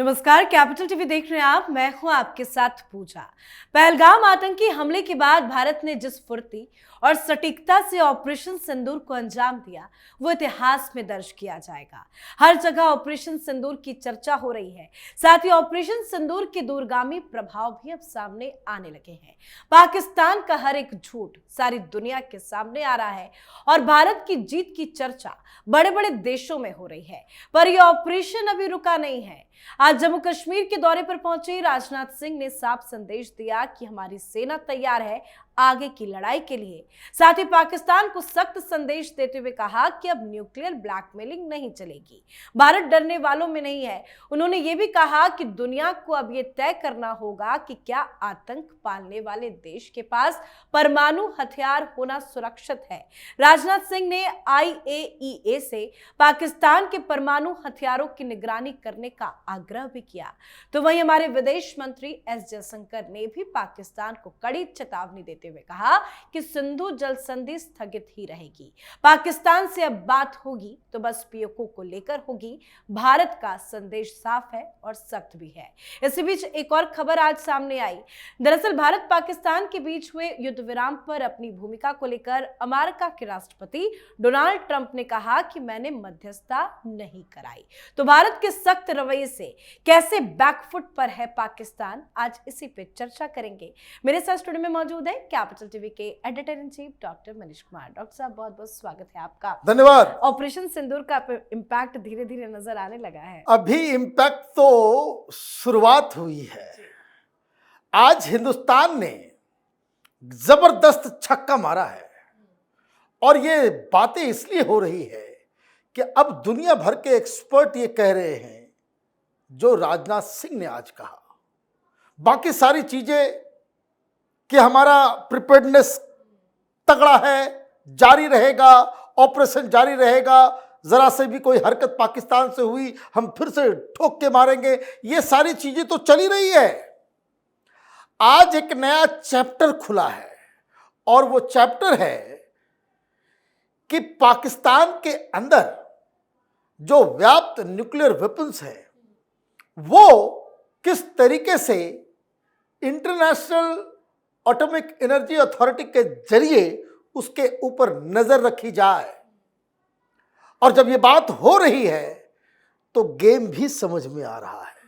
नमस्कार, capital TV देख रहे हैं आप। मैं हूं आपके साथ पूजा। पहलगाम आतंकी हमले के बाद भारत ने जिस फुर्ती और सटीकता से ऑपरेशन सिंदूर को अंजाम दिया, वो इतिहास में दर्ज किया जाएगा। हर जगह ऑपरेशन सिंदूर की चर्चा हो रही है। साथ ही ऑपरेशन सिंदूर के दूरगामी प्रभाव भी अब सामने आने लगे हैं। पाकिस्तान का हर एक झूठ सारी दुनिया के सामने आ रहा है और भारत की जीत की चर्चा बड़े बड़े देशों में हो रही है। पर यह ऑपरेशन अभी रुका नहीं है। आज जम्मू कश्मीर के दौरे पर पहुंचे राजनाथ सिंह ने साफ संदेश दिया कि हमारी सेना तैयार है आगे की लड़ाई के लिए। साथ ही पाकिस्तान को सख्त संदेश देते हुए कहा कि अब न्यूक्लियर ब्लैकमेलिंग नहीं चलेगी, भारत डरने वालों में नहीं है। उन्होंने ये भी कहा कि दुनिया को अब ये तय करना होगा कि क्या आतंक पालने वाले देश के पास परमाणु हथियार होना सुरक्षित है। राजनाथ सिंह ने IAEA से पाकिस्तान के परमाणु हथियारों की निगरानी करने का आग्रह भी किया। तो वहीं हमारे विदेश मंत्री S जयशंकर ने भी पाकिस्तान को कड़ी चेतावनी देते हुए कहा कि सिंधु जल संधि स्थगित ही रहेगी। पाकिस्तान से अब बात होगी तो बस POK को लेकर होगी। भारत का संदेश साफ है और सख्त भी है। इसी बीच एक और खबर आज सामने आई। दरअसल भारत पाकिस्तान के बीच हुए युद्ध विराम पर अपनी भूमिका को लेकर अमेरिका के राष्ट्रपति डोनाल्ड ट्रंप ने कहा कि मैंने मध्यस्थता नहीं कराई। तो भारत के सख्त रवैये से कैसे बैकफुट पर है पाकिस्तान, आज इसी पे चर्चा करेंगे। मेरे साथ स्टूडियो में मौजूद है कैपिटल टीवी के editor in chief doctor Manish Kumar. Doctor साहब, बहुत बहुत स्वागत है आपका। धन्यवाद। ऑपरेशन सिंदूर का इम्पैक्ट धीरे धीरे नजर आने लगा है। अभी इम्पैक्ट तो शुरुआत हुई है। आज हिंदुस्तान ने जबरदस्त छक्का मारा है और ये बातें इसलिए हो रही है कि अब दुनिया भर के एक्सपर्ट ये कह रहे हैं जो राजनाथ सिंह ने आज कहा। बाकी सारी चीजें कि हमारा प्रिपेयर्डनेस तगड़ा है, जारी रहेगा, ऑपरेशन जारी रहेगा, जरा से भी कोई हरकत पाकिस्तान से हुई हम फिर से ठोक के मारेंगे, ये सारी चीजें तो चली रही है। आज एक नया चैप्टर खुला है और वो चैप्टर है कि पाकिस्तान के अंदर जो व्याप्त न्यूक्लियर वेपन्स है वो किस तरीके से इंटरनेशनल एटॉमिक एनर्जी अथॉरिटी के जरिए उसके ऊपर नजर रखी जाए। और जब ये बात हो रही है तो गेम भी समझ में आ रहा है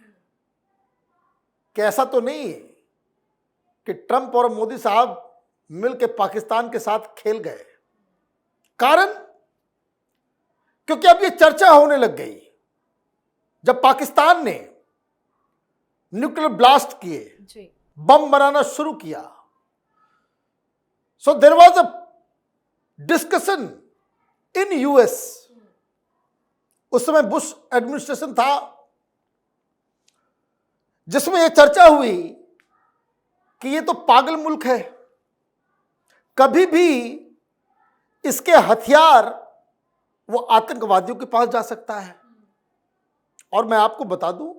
कि ऐसा तो नहीं है कि ट्रंप और मोदी साहब मिलकर पाकिस्तान के साथ खेल गए। कारण क्योंकि अब ये चर्चा होने लग गई। जब पाकिस्तान ने न्यूक्लियर ब्लास्ट किए, बम बनाना शुरू किया, so there was a discussion in US। उस समय बुश एडमिनिस्ट्रेशन था जिसमें यह चर्चा हुई कि ये तो पागल मुल्क है, कभी भी इसके हथियार वो आतंकवादियों के पास जा सकता है। और मैं आपको बता दूं,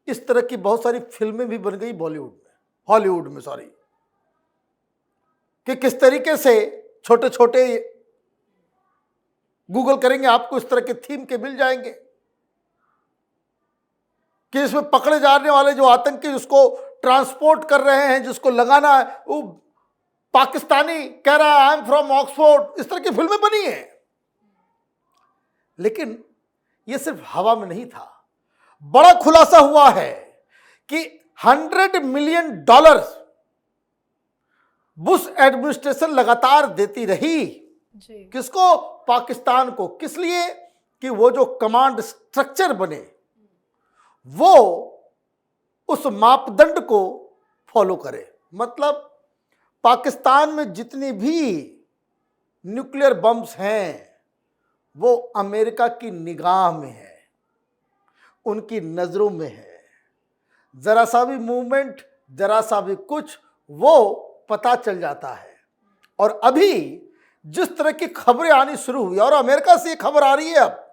इस तरह की बहुत सारी फिल्में भी बन गई हॉलीवुड में कि किस तरीके से छोटे छोटे, गूगल करेंगे आपको इस तरह के थीम के मिल जाएंगे कि इसमें पकड़े जाने वाले जो आतंकी जिसको ट्रांसपोर्ट कर रहे हैं, जिसको लगाना है, वो पाकिस्तानी कह रहा है आई एम फ्रॉम ऑक्सफोर्ड। इस तरह की फिल्में बनी हैं। लेकिन यह सिर्फ हवा में नहीं था। बड़ा खुलासा हुआ है कि $100 मिलियन बुश एडमिनिस्ट्रेशन लगातार देती रही। किसको? पाकिस्तान को। किस लिए? कि वो जो कमांड स्ट्रक्चर बने वो उस मापदंड को फॉलो करे। मतलब पाकिस्तान में जितनी भी न्यूक्लियर बम्स हैं वो अमेरिका की निगाह में है, उनकी नजरों में है। जरा सा भी मूवमेंट, जरा सा भी कुछ, वो पता चल जाता है। और अभी जिस तरह की खबरें आनी शुरू हुई, और अमेरिका से ये खबर आ रही है, अब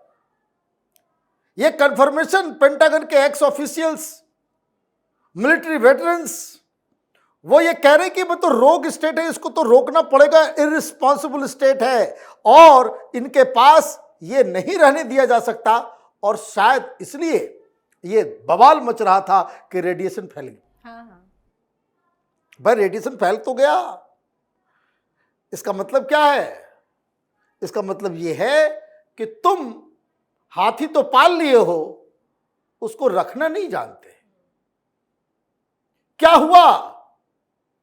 ये कंफर्मेशन पेंटागन के एक्स ऑफिशियल्स, मिलिट्री वेटरन्स, वो ये कह रहे हैं कि वो तो रोग स्टेट है, इसको तो रोकना पड़ेगा, इररिस्पॉन्सिबल स्टेट है और इनके पास ये नहीं रहने दिया जा सकता। और शायद इसलिए ये बवाल मच रहा था कि रेडिएशन फैल गया। हाँ हाँ। भाई रेडिएशन फैल तो गया, इसका मतलब क्या है? इसका मतलब ये है कि तुम हाथी तो पाल लिए हो, उसको रखना नहीं जानते। क्या हुआ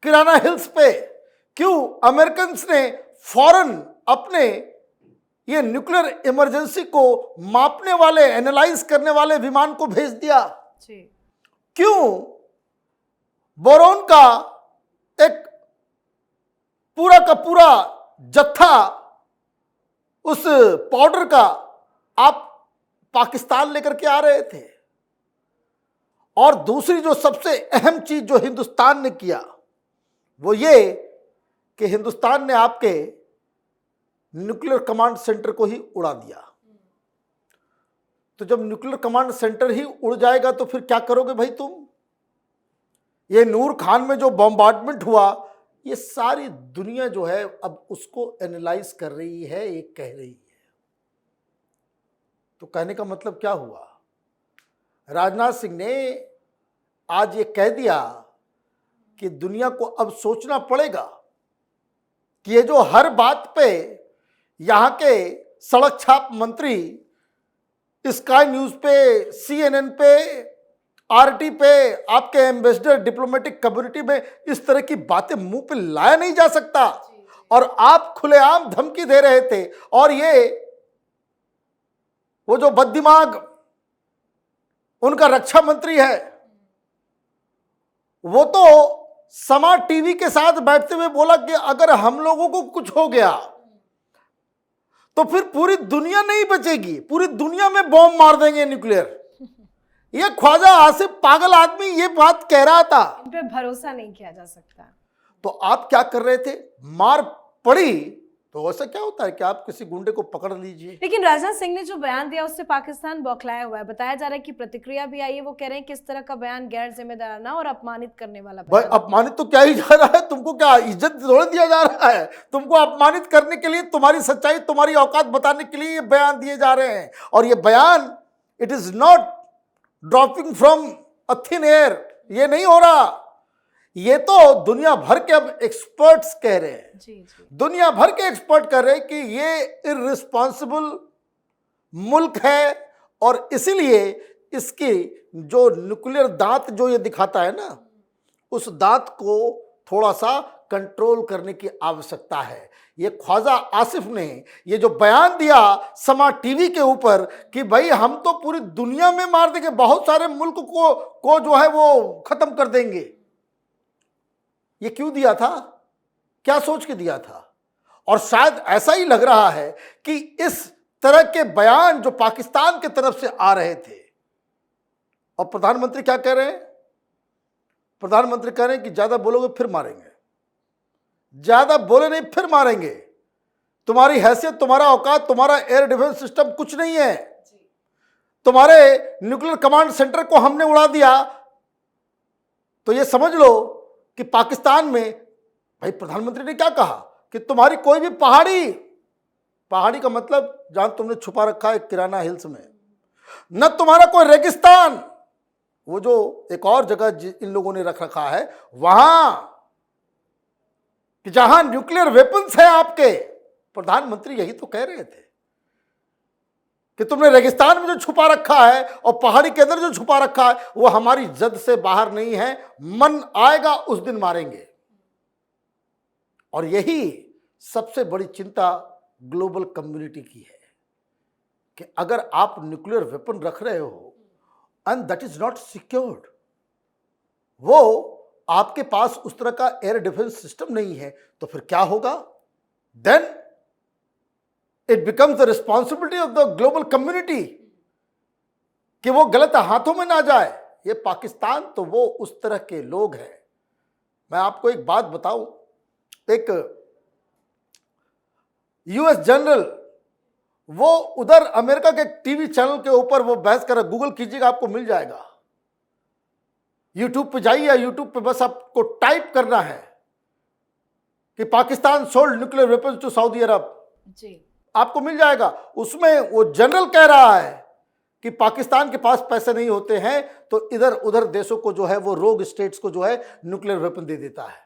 किराना हिल्स पे? क्यों अमेरिकन्स ने फौरन अपने ये न्यूक्लियर इमरजेंसी को मापने वाले, एनालाइज करने वाले विमान को भेज दिया? जी। क्यों बोरोन का एक पूरा का पूरा जत्था उस पाउडर का आप पाकिस्तान लेकर के आ रहे थे? और दूसरी जो सबसे अहम चीज जो हिंदुस्तान ने किया वो ये कि हिंदुस्तान ने आपके न्यूक्लियर कमांड सेंटर को ही उड़ा दिया। तो जब न्यूक्लियर कमांड सेंटर ही उड़ जाएगा तो फिर क्या करोगे भाई तुम? ये नूर खान में जो बॉम्बार्डमेंट हुआ, ये सारी दुनिया जो है अब उसको एनालाइज कर रही है, ये कह रही है। तो कहने का मतलब क्या हुआ? राजनाथ सिंह ने आज ये कह दिया कि दुनिया को अब सोचना पड़ेगा कि ये जो हर बात पे यहां के सड़क छाप मंत्री स्काई न्यूज पे, CNN पे, RT पे, आपके एम्बेसडर डिप्लोमेटिक कम्युनिटी में इस तरह की बातें मुंह पे लाया नहीं जा सकता। और आप खुलेआम धमकी दे रहे थे। और ये वो जो बददिमाग उनका रक्षा मंत्री है, वो तो समा टीवी के साथ बैठते हुए बोला कि अगर हम लोगों को कुछ हो गया तो फिर पूरी दुनिया नहीं बचेगी, पूरी दुनिया में बॉम्ब मार देंगे न्यूक्लियर। ये ख्वाजा आसिफ पागल आदमी ये बात कह रहा था। इन पे भरोसा नहीं किया जा सकता। तो आप क्या कर रहे थे? मार पड़ी तो ऐसा क्या होता है कि आप किसी गुंडे को पकड़ लीजिए। लेकिन राजनाथ सिंह ने जो बयान दिया उससे पाकिस्तान बौखलाया हुआ है। बताया जा रहा है कि प्रतिक्रिया भी आई है। वो कह रहे हैं कि इस तरह का बयान गैर जिम्मेदाराना और अपमानित करने वाला भाई बयान। अपमानित तो क्या ही जा रहा है? तुमको क्या इज्जत थोड़ा दिया जा रहा है? तुमको अपमानित करने के लिए, तुम्हारी सच्चाई, तुम्हारी औकात बताने के लिए ये बयान दिए जा रहे हैं। और ये बयान it is not dropping from a thin air, ये नहीं हो रहा। ये तो दुनिया भर के अब एक्सपर्ट्स कह रहे हैं। जी जी। दुनिया भर के एक्सपर्ट कह रहे हैं कि ये इररिस्पॉन्सिबल मुल्क है और इसीलिए इसकी जो न्यूक्लियर दांत जो ये दिखाता है ना, उस दांत को थोड़ा सा कंट्रोल करने की आवश्यकता है। ये ख्वाजा आसिफ ने ये जो बयान दिया समा टीवी के ऊपर कि भाई हम तो पूरी दुनिया में मार देंगे, बहुत सारे मुल्क को जो है वो खत्म कर देंगे, ये क्यों दिया था? क्या सोच के दिया था? और शायद ऐसा ही लग रहा है कि इस तरह के बयान जो पाकिस्तान की तरफ से आ रहे थे, और प्रधानमंत्री क्या कह रहे हैं? प्रधानमंत्री कह रहे हैं कि ज्यादा बोलोगे फिर मारेंगे, ज्यादा बोले नहीं फिर मारेंगे। तुम्हारी हैसियत, तुम्हारा औकात, तुम्हारा एयर डिफेंस सिस्टम कुछ नहीं है। तुम्हारे न्यूक्लियर कमांड सेंटर को हमने उड़ा दिया तो ये समझ लो कि पाकिस्तान में, भाई प्रधानमंत्री ने क्या कहा कि तुम्हारी कोई भी पहाड़ी का मतलब जहां तुमने छुपा रखा है किराना हिल्स में, न तुम्हारा कोई रेगिस्तान, वो जो एक और जगह इन लोगों ने रख रखा है वहां कि जहां न्यूक्लियर वेपन्स है आपके। प्रधानमंत्री यही तो कह रहे थे कि तुमने रेगिस्तान में जो छुपा रखा है और पहाड़ी के अंदर जो छुपा रखा है वो हमारी जद से बाहर नहीं है, मन आएगा उस दिन मारेंगे। और यही सबसे बड़ी चिंता ग्लोबल कम्युनिटी की है कि अगर आप न्यूक्लियर वेपन रख रहे हो and that is not secured, वो आपके पास उस तरह का एयर डिफेंस सिस्टम नहीं है, तो फिर क्या होगा? Then it becomes the responsibility of the global community कि वो गलत हाथों में ना जाए। ये पाकिस्तान तो वो उस तरह के लोग हैं। मैं आपको एक बात बताऊं, एक US जनरल वो उधर अमेरिका के टीवी चैनल के ऊपर वो बहस कर रहा, गूगल कीजिएगा आपको मिल जाएगा, यूट्यूब पे जाइए, यूट्यूब पे बस आपको टाइप करना है कि Pakistan sold nuclear weapons to Saudi Arabia, जी, आपको मिल जाएगा। उसमें वो जनरल कह रहा है कि पाकिस्तान के पास पैसे नहीं होते हैं तो इधर उधर देशों को जो है वो रोग स्टेट्स को जो है न्यूक्लियर वेपन दे देता है।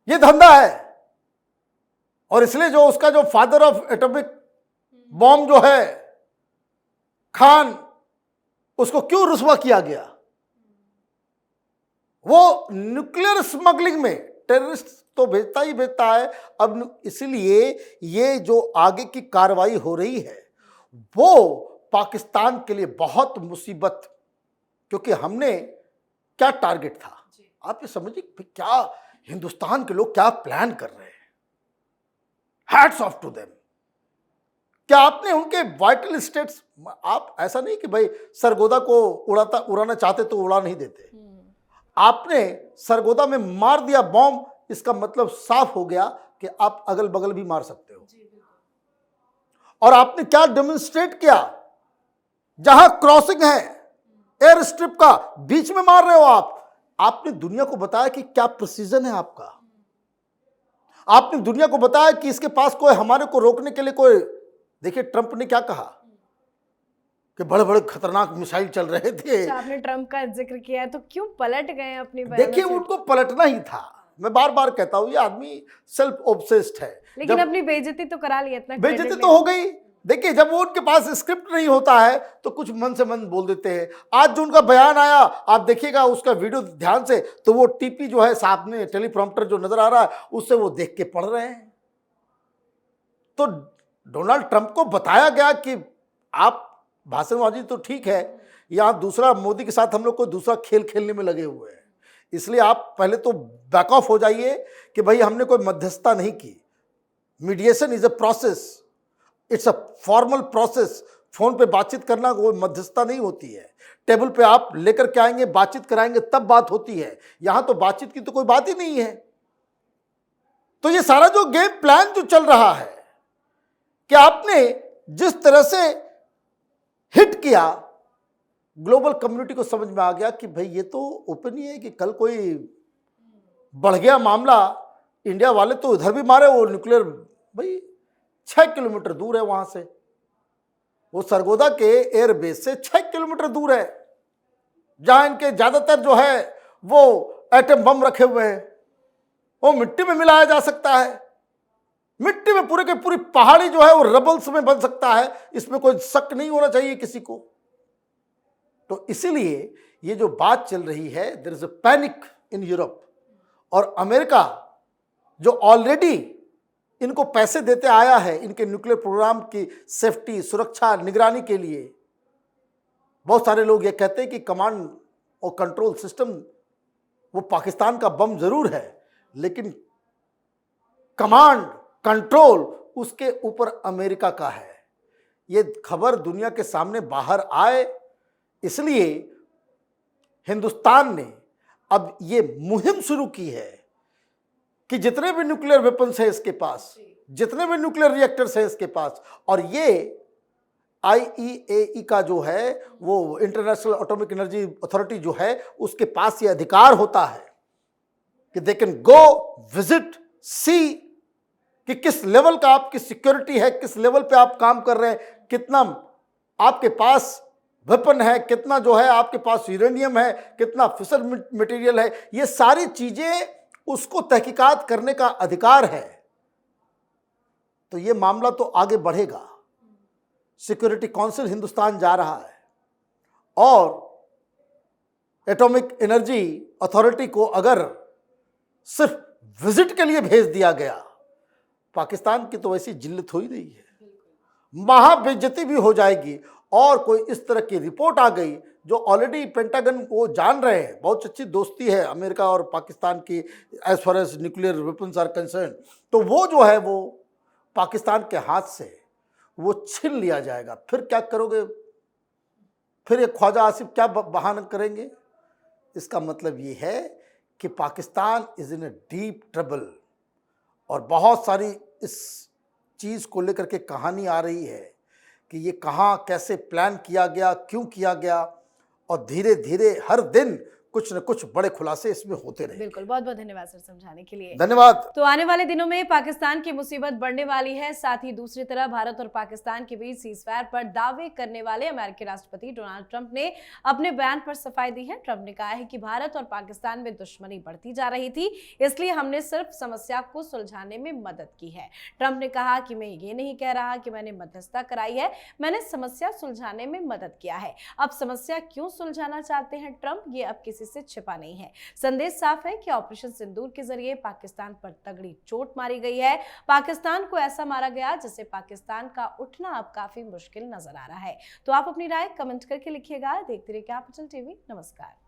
ये धंधा है। और इसलिए जो उसका जो फादर ऑफ एटॉमिक बॉम्ब जो है खान, उसको क्यों रुस्वा किया गया? वो न्यूक्लियर स्मगलिंग में टेररिस्ट तो भेजता ही भेजता है। अब इसीलिए ये जो आगे की कार्रवाई हो रही है वो पाकिस्तान के लिए बहुत मुसीबत, क्योंकि हमने क्या टारगेट था, आप ये समझिए क्या हिंदुस्तान के लोग क्या प्लान कर रहे हैं। Hats off to them. क्या आपने उनके वाइटल स्टेट्स, आप ऐसा नहीं कि भाई सरगोदा को उड़ाना चाहते तो उड़ा नहीं देते, आपने सरगोदा में मार दिया बॉम्ब, इसका मतलब साफ हो गया कि आप अगल बगल भी मार सकते हो। और आपने क्या डेमोन्स्ट्रेट किया, जहां क्रॉसिंग है एयर स्ट्रिप का, बीच में मार रहे हो आप। आपने दुनिया को बताया कि क्या प्रिसीजन है आपका। आपने दुनिया को बताया कि इसके पास कोई हमारे को रोकने के लिए कोई, देखिए ट्रंप ने क्या कहा कि बड़े बड़े खतरनाक मिसाइल चल रहे थे। आपने ट्रंप का जिक्र किया है तो क्यों पलट गए अपनी बयान देखिए उनको पलटना ही था। मैं बार बार कहता हूं ये आदमी सेल्फ ऑब्सेस्ड है, लेकिन अपनी बेइज्जती तो करा ली, इतना बेइज्जती तो हो गई। देखिए जब वो उनके पास स्क्रिप्ट नहीं होता है तो कुछ मन से मन बोल देते हैं। आज जो उनका बयान आया आप देखिएगा उसका वीडियो ध्यान से, तो वो टीपी जो है सामने टेलीप्रॉम्प्टर जो नजर आ रहा है उससे वो देख के पढ़ रहे हैं। तो डोनाल्ड ट्रंप को बताया गया कि आप भाषणबाजी तो ठीक है, यहां दूसरा मोदी के साथ हम लोग को दूसरा खेल खेलने में लगे हुए हैं, इसलिए आप पहले तो बैक ऑफ हो जाइए कि भाई हमने कोई मध्यस्थता नहीं की। Mediation is a process, it's a formal process. Phone पे बातचीत करना कोई मध्यस्थता नहीं होती है। टेबल पे आप लेकर के आएंगे, बातचीत कराएंगे तब बात होती है। यहां तो बातचीत की तो कोई बात ही नहीं है। तो ये सारा जो गेम प्लान जो चल रहा है कि आपने जिस तरह से हिट किया, ग्लोबल कम्युनिटी को समझ में आ गया कि भाई ये तो ओपन ही है कि कल कोई बढ़ गया मामला, इंडिया वाले तो इधर भी मारे, वो न्यूक्लियर भाई 6 किलोमीटर दूर है वहां से, वो सरगोदा के एयरबेस से 6 किलोमीटर दूर है, जहां इनके ज्यादातर जो है वो एटम बम रखे हुए हैं। वो मिट्टी में मिलाया जा सकता है, मिट्टी में पूरे के पूरी पहाड़ी जो है वो रबल्स में बन सकता है, इसमें कोई शक नहीं होना चाहिए किसी को। तो इसीलिए ये जो बात चल रही है, there is a panic in Europe, और अमेरिका जो ऑलरेडी इनको पैसे देते आया है इनके न्यूक्लियर प्रोग्राम की सेफ्टी, सुरक्षा, निगरानी के लिए। बहुत सारे लोग ये कहते हैं कि कमांड और कंट्रोल सिस्टम वो पाकिस्तान का बम जरूर है, लेकिन कमांड कंट्रोल उसके ऊपर अमेरिका का है। ये खबर दुनिया के सामने बाहर आए, इसलिए हिंदुस्तान ने अब ये मुहिम शुरू की है कि जितने भी न्यूक्लियर वेपन्स है इसके पास, जितने भी न्यूक्लियर रिएक्टर्स है इसके पास, और ये IAEA का जो है वो इंटरनेशनल एटॉमिक एनर्जी अथॉरिटी जो है उसके पास ये अधिकार होता है कि दे कैन गो विजिट सी कि किस लेवल का आपकी सिक्योरिटी है, किस लेवल पे आप काम कर रहे हैं, कितना आपके पास वेपन है, कितना जो है आपके पास यूरेनियम है, कितना फिसल मटेरियल है, ये सारी चीजें उसको तहकीकात करने का अधिकार है। तो ये मामला तो आगे बढ़ेगा। सिक्योरिटी काउंसिल हिंदुस्तान जा रहा है और एटॉमिक एनर्जी अथॉरिटी को अगर सिर्फ विजिट के लिए भेज दिया गया, पाकिस्तान की तो वैसी जिल्लत हो ही रही है, महाबेइज्जती भी हो जाएगी। और कोई इस तरह की रिपोर्ट आ गई जो ऑलरेडी पेंटागन वो जान रहे हैं, बहुत अच्छी दोस्ती है अमेरिका और पाकिस्तान की as far as nuclear weapons are concern, तो वो जो है वो पाकिस्तान के हाथ से वो छीन लिया जाएगा। फिर क्या करोगे? फिर ये ख्वाजा आसिफ क्या बहाना करेंगे? इसका मतलब ये है कि Pakistan is in a deep trouble, और बहुत सारी इस चीज़ को लेकर के कहानी आ रही है कि ये कहाँ कैसे प्लान किया गया, क्यों किया गया, और धीरे धीरे हर दिन कुछ न कुछ बड़े खुलासे इसमें होते रहे। बिल्कुल, बहुत बहुत धन्यवाद सर समझाने के लिए। धन्यवाद। तो आने वाले दिनों में पाकिस्तान की मुसीबत बढ़ने वाली है। साथ ही दूसरी तरफ भारत और पाकिस्तान के बीच सीज़फायर पर दावे करने वाले अमेरिकी राष्ट्रपति डोनाल्ड ट्रंप ने अपने बयान पर सफाई दी है। ट्रंप ने कहा है कि भारत और पाकिस्तान में दुश्मनी बढ़ती जा रही थी, इसलिए हमने सिर्फ समस्या को सुलझाने में मदद की है। ट्रंप ने कहा कि मैं ये नहीं कह रहा कि मैंने मध्यस्थता कराई है, मैंने समस्या सुलझाने में मदद किया है। अब समस्या क्यों सुलझाना चाहते हैं ट्रंप, ये अब किसी से छिपा नहीं है। संदेश साफ है कि ऑपरेशन सिंदूर के जरिए पाकिस्तान पर तगड़ी चोट मारी गई है। पाकिस्तान को ऐसा मारा गया जिससे पाकिस्तान का उठना अब काफी मुश्किल नजर आ रहा है। तो आप अपनी राय कमेंट करके लिखिएगा। देखते रहिए कैपिटल टीवी। नमस्कार।